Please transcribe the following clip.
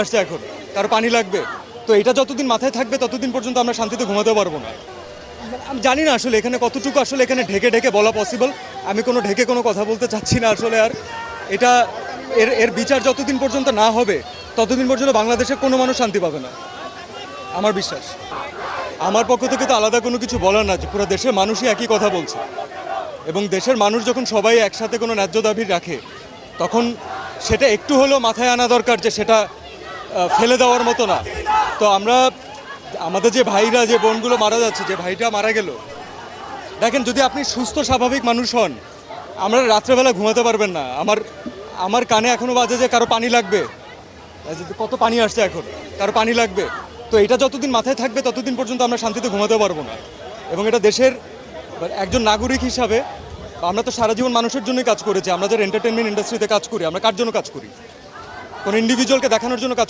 আসছে এখন, কারো পানি লাগবে, তো এটা যতদিন মাথায় থাকবে ততদিন পর্যন্ত আমরা শান্তিতে ঘুমাতে পারবো না। আমি জানি না আসলে এখানে কতটুকু আসলে এখানে ঢেকে ঢেকে বলা পসিবল। আমি কোনো ঢেকে কোনো কথা বলতে চাচ্ছি না আসলে। আর এটা এর এর বিচার যতদিন পর্যন্ত না হবে ততদিন পর্যন্ত বাংলাদেশে কোনো মানুষ শান্তি পাবে না, আমার বিশ্বাস। আমার পক্ষ থেকে তো আলাদা কোনো কিছু বলার না, যে পুরো দেশের মানুষই একই কথা বলছে, এবং দেশের মানুষ যখন সবাই একসাথে কোনো ন্যায্য দাবি রাখে তখন সেটা একটু হলেও মাথায় আনা দরকার যে সেটা ফেলে দেওয়ার মতো না। তো আমরা আমাদের যে ভাইরা, যে বোনগুলো মারা যাচ্ছে, যে ভাইটা মারা গেল, দেখেন যদি আপনি সুস্থ স্বাভাবিক মানুষ হন, আমরা রাত্রেবেলা ঘুমাতে পারবেন না। আমার কানে এখনও বাজে যে কারো পানি লাগবে, কত পানি আসছে এখন, কারো পানি লাগবে, তো এটা যতদিন মাথায় থাকবে ততদিন পর্যন্ত আমরা শান্তিতে ঘুমাতে পারবো না। এবং এটা দেশের একজন নাগরিক হিসাবে আমরা তো সারা জীবন মানুষের জন্যই কাজ করেছি। আমরা যারা এন্টারটেনমেন্ট ইন্ডাস্ট্রিতে কাজ করি, আমরা কার জন্য কাজ করি? কোনো ইন্ডিভিজুয়ালকে দেখানোর জন্য কাজ